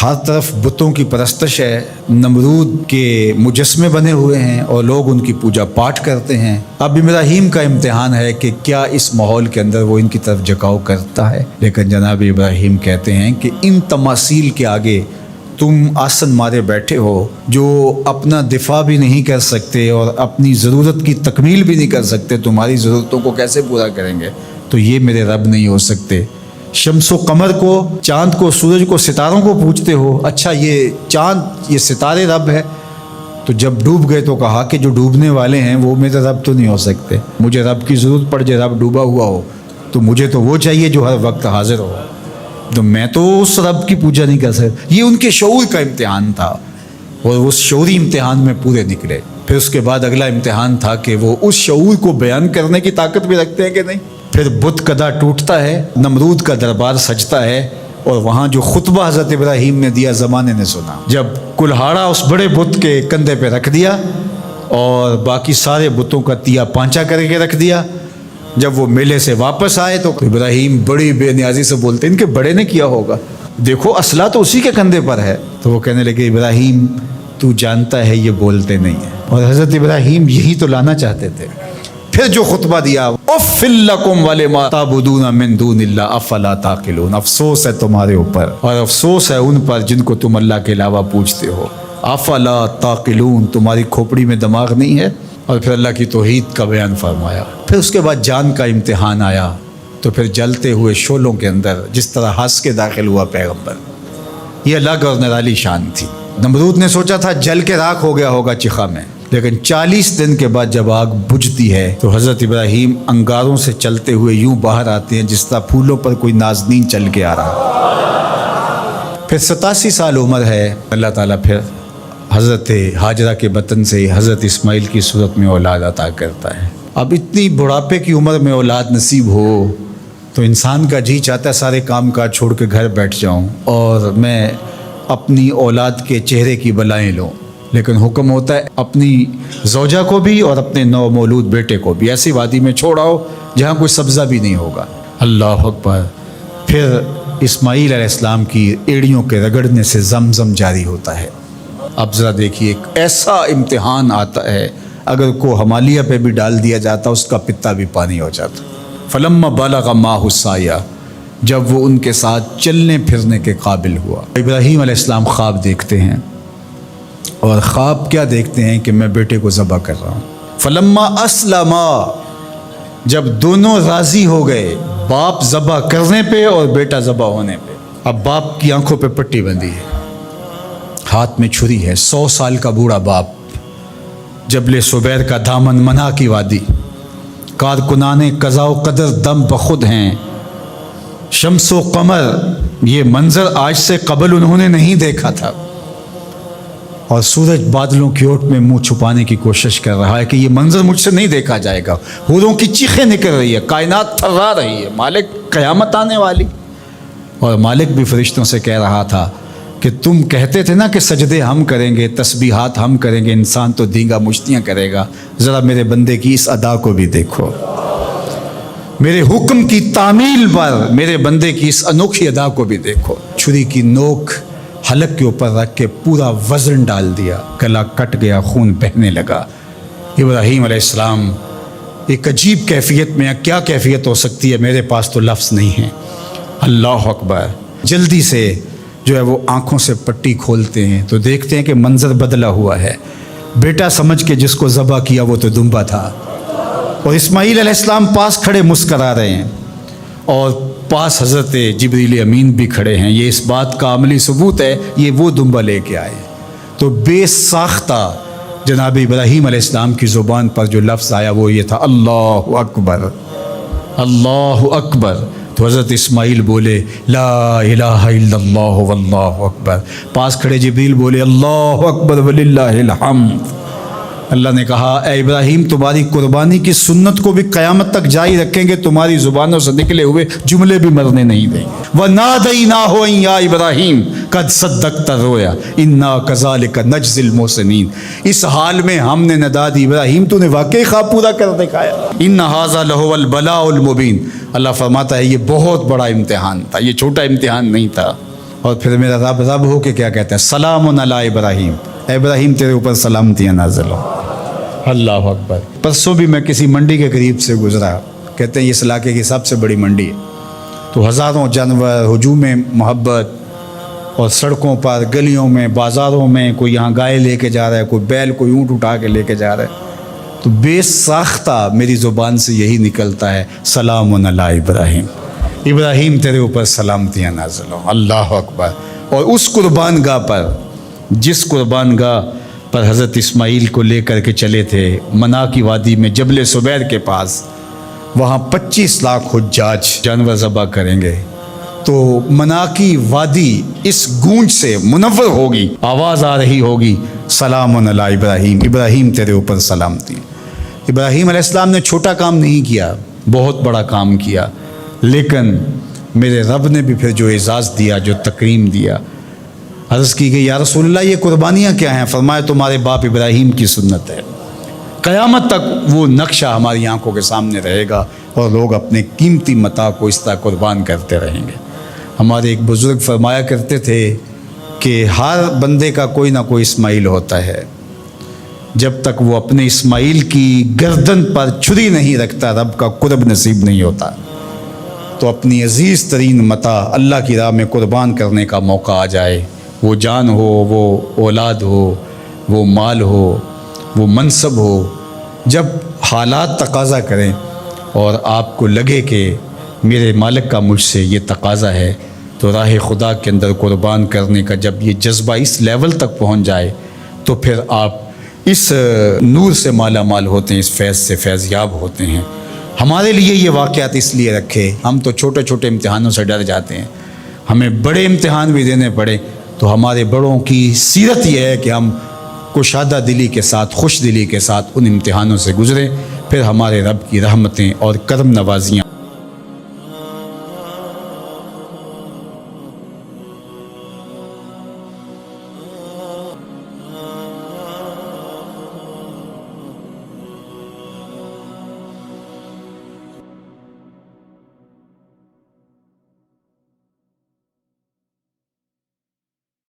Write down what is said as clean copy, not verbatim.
ہر طرف بتوں کی پرستش ہے، نمرود کے مجسمے بنے ہوئے ہیں اور لوگ ان کی پوجا پاٹ کرتے ہیں۔ اب ابراہیم کا امتحان ہے کہ کیا اس ماحول کے اندر وہ ان کی طرف جھکاؤ کرتا ہے، لیکن جناب ابراہیم کہتے ہیں کہ ان تماثیل کے آگے تم آسن مارے بیٹھے ہو، جو اپنا دفاع بھی نہیں کر سکتے اور اپنی ضرورت کی تکمیل بھی نہیں کر سکتے، تمہاری ضرورتوں کو کیسے پورا کریں گے؟ تو یہ میرے رب نہیں ہو سکتے۔ شمس و قمر کو، چاند کو، سورج کو، ستاروں کو پوجتے ہو، اچھا یہ چاند، یہ ستارے رب ہے؟ تو جب ڈوب گئے تو کہا کہ جو ڈوبنے والے ہیں وہ میرے رب تو نہیں ہو سکتے، مجھے رب کی ضرورت پڑ جائے، رب ڈوبا ہوا ہو تو مجھے تو وہ چاہیے جو ہر وقت حاضر ہو، تو میں تو اس رب کی پوجا نہیں کر سکتا۔ یہ ان کے شعور کا امتحان تھا اور اس شعوری امتحان میں پورے نکلے۔ پھر اس کے بعد اگلا امتحان تھا کہ وہ اس شعور کو بیان کرنے کی طاقت بھی رکھتے ہیں کہ نہیں۔ پھر بت کدا ٹوٹتا ہے، نمرود کا دربار سجتا ہے، اور وہاں جو خطبہ حضرت ابراہیم نے دیا زمانے نے سنا، جب کلہاڑا اس بڑے بت کے کندھے پہ رکھ دیا اور باقی سارے بتوں کا تیا پانچا کر کے رکھ دیا، جب وہ میلے سے واپس آئے تو ابراہیم بڑی بے نیازی سے بولتے ان کے بڑے نے کیا ہوگا، دیکھو اسلحہ تو اسی کے کندھے پر ہے۔ تو وہ کہنے لگے ابراہیم تو جانتا ہے یہ بولتے نہیں ہیں، اور حضرت ابراہیم یہی تو لانا چاہتے تھے۔ پھر جو خطبہ دیا، اُفِّل لَکُمْ وَلِمَا تَعْبُدُونَ مِن دُونِ اللَّهِ أَفَلَا تَعْقِلُونَ، افسوس ہے تمہارے اوپر اور افسوس ہے ان پر جن کو تم اللہ کے علاوہ پوجتے ہو۔ افلا تعقلون، تمہاری کھوپڑی میں دماغ نہیں ہے۔ اور پھر اللہ کی توحید کا بیان فرمایا۔ پھر اس کے بعد جان کا امتحان آیا، تو پھر جلتے ہوئے شعلوں کے اندر جس طرح ہنس کے داخل ہوا پیغمبر، یہ الگ اور نرالی شان تھی۔ نمرود نے سوچا تھا جل کے راکھ ہو گیا ہوگا چخا میں، لیکن 40 دن کے بعد جب آگ بجھتی ہے تو حضرت ابراہیم انگاروں سے چلتے ہوئے یوں باہر آتے ہیں جس طرح پھولوں پر کوئی نازنین چل کے آ رہا۔ پھر 87 سال عمر ہے، اللہ تعالیٰ پھر حضرت ہاجرہ کے بطن سے حضرت اسماعیل کی صورت میں اولاد عطا کرتا ہے۔ اب اتنی بڑھاپے کی عمر میں اولاد نصیب ہو تو انسان کا جی چاہتا ہے سارے کام کاج چھوڑ کے گھر بیٹھ جاؤں اور میں اپنی اولاد کے چہرے کی بلائیں لوں، لیکن حکم ہوتا ہے اپنی زوجہ کو بھی اور اپنے نو مولود بیٹے کو بھی ایسی وادی میں چھوڑاؤ جہاں کوئی سبزہ بھی نہیں ہوگا۔ اللہ اکبر۔ پھر اسماعیل علیہ السلام کی ایڑیوں کے رگڑنے سے زمزم جاری ہوتا ہے۔ اب ذرا دیکھیے، ایک ایسا امتحان آتا ہے اگر کو ہمالیہ پہ بھی ڈال دیا جاتا اس کا پتا بھی پانی ہو جاتا۔ فلما بلغ معہ السعی، جب وہ ان کے ساتھ چلنے پھرنے کے قابل ہوا۔ ابراہیم علیہ السلام خواب دیکھتے ہیں، اور خواب کیا دیکھتے ہیں کہ میں بیٹے کو ذبح کر رہا ہوں۔ فلما اسلما، جب دونوں راضی ہو گئے، باپ ذبح کرنے پہ اور بیٹا ذبح ہونے پہ، اب باپ کی آنکھوں پہ پٹی بندھی ہے، ہاتھ میں چھری ہے، 100 سال کا بوڑھا باپ، جبل صبیر کا دامن منا کی وادی، کارکنان قضاء و قدر دم بخود ہیں، شمس و قمر، یہ منظر آج سے قبل انہوں نے نہیں دیکھا تھا، اور سورج بادلوں کی اوٹ میں منہ چھپانے کی کوشش کر رہا ہے کہ یہ منظر مجھ سے نہیں دیکھا جائے گا، حوروں کی چیخیں نکل رہی ہے، کائنات تھرا رہی ہے، مالک قیامت آنے والی۔ اور مالک بھی فرشتوں سے کہہ رہا تھا کہ تم کہتے تھے نا کہ سجدے ہم کریں گے، تسبیحات ہم کریں گے، انسان تو دینگا مشتیاں کرے گا، ذرا میرے بندے کی اس ادا کو بھی دیکھو، میرے حکم کی تعمیل پر میرے بندے کی اس انوکھی ادا کو بھی دیکھو۔ چھری کی نوک حلق کے اوپر رکھ کے پورا وزن ڈال دیا، گلا کٹ گیا، خون بہنے لگا۔ ابراہیم علیہ السلام ایک عجیب کیفیت میں، کیا کیفیت ہو سکتی ہے، میرے پاس تو لفظ نہیں ہیں۔ اللہ اکبر۔ جلدی سے جو ہے وہ آنکھوں سے پٹی کھولتے ہیں تو دیکھتے ہیں کہ منظر بدلا ہوا ہے، بیٹا سمجھ کے جس کو ذبح کیا وہ تو دمبا تھا، اور اسماعیل علیہ السلام پاس کھڑے مسکرا رہے ہیں، اور پاس حضرت جبریل امین بھی کھڑے ہیں۔ یہ اس بات کا عملی ثبوت ہے یہ وہ دمبا لے کے آئے۔ تو بے ساختہ جناب ابراہیم علیہ السلام کی زبان پر جو لفظ آیا وہ یہ تھا، اللہ اکبر، اللہ اکبر۔ تو حضرت اسماعیل بولے لا الہ الا اللہ واللہ اکبر، پاس کھڑے جبریل بولے اللہ اکبر وللہ الحمد۔ اللہ نے کہا اے ابراہیم تمہاری قربانی کی سنت کو بھی قیامت تک جاری رکھیں گے، تمہاری زبانوں سے نکلے ہوئے جملے بھی مرنے نہیں دیں گے۔ وَنَادَيْنَاهُ أَن يَا إِبْرَاهِيمُ قَدْ صَدَّقْتَ الرُّؤْيَا إِنَّا كَذَلِكَ نَجْزِي الْمُحْسِنِينَ، اس حال میں ہم نے ندا دی ابراہیم تو نے واقعی خواب پورا کر دکھایا۔ إِنَّ هَذَا لَهُوَ الْبَلَاءُ الْمُبِينُ، اللہ فرماتا ہے یہ بہت بڑا امتحان تھا، یہ چھوٹا امتحان نہیں تھا۔ اور پھر میرا رب رب ہو کے کیا کہتا ہے؟ سلام علی ابراہیم، اے ابراہیم تیرے اوپر سلامتیاں نازل ہو۔ اللہ اکبر۔ پرسوں بھی میں کسی منڈی کے قریب سے گزرا، کہتے ہیں اس علاقے کی سب سے بڑی منڈی ہے، تو ہزاروں جانور ہجوم محبت، اور سڑکوں پر، گلیوں میں، بازاروں میں، کوئی یہاں گائے لے کے جا رہا ہے، کوئی بیل، کوئی اونٹ اٹھا کے لے کے جا رہا ہے، تو بے ساختہ میری زبان سے یہی نکلتا ہے سلام علی ابراہیم، ابراہیم تیرے اوپر سلامتیاں نازل ہوں۔ اللہ اکبر۔ اور اس قربان گاہ پر، جس قربان گاہ پر حضرت اسماعیل کو لے کر کے چلے تھے، منا کی وادی میں جبل سبیر کے پاس، وہاں 25 لاکھ حجاج جانور ذبح کریں گے، تو منا کی وادی اس گونج سے منور ہوگی، آواز آ رہی ہوگی سلام علی ابراہیم، ابراہیم تیرے اوپر سلامتی۔ ابراہیم علیہ السلام نے چھوٹا کام نہیں کیا، بہت بڑا کام کیا، لیکن میرے رب نے بھی پھر جو اعزاز دیا، جو تکریم دیا، عرض کی گئی یا رسول اللہ یہ قربانیاں کیا ہیں؟ فرمایا تمہارے باپ ابراہیم کی سنت ہے، قیامت تک وہ نقشہ ہماری آنکھوں کے سامنے رہے گا، اور لوگ اپنے قیمتی متاع کو اس طرح قربان کرتے رہیں گے۔ ہمارے ایک بزرگ فرمایا کرتے تھے کہ ہر بندے کا کوئی نہ کوئی اسماعیل ہوتا ہے، جب تک وہ اپنے اسماعیل کی گردن پر چھری نہیں رکھتا رب کا قرب نصیب نہیں ہوتا۔ تو اپنی عزیز ترین متاع اللہ کی راہ میں قربان کرنے کا موقع آ جائے، وہ جان ہو، وہ اولاد ہو، وہ مال ہو، وہ منصب ہو، جب حالات تقاضا کریں اور آپ کو لگے کہ میرے مالک کا مجھ سے یہ تقاضا ہے، تو راہ خدا کے اندر قربان کرنے کا جب یہ جذبہ اس لیول تک پہنچ جائے، تو پھر آپ اس نور سے مالا مال ہوتے ہیں، اس فیض سے فیض یاب ہوتے ہیں۔ ہمارے لیے یہ واقعات اس لیے رکھے، ہم تو چھوٹے چھوٹے امتحانوں سے ڈر جاتے ہیں، ہمیں بڑے امتحان بھی دینے پڑے تو ہمارے بڑوں کی سیرت یہ ہے کہ ہم کشادہ دلی کے ساتھ، خوش دلی کے ساتھ ان امتحانوں سے گزریں، پھر ہمارے رب کی رحمتیں اور کرم نوازیاں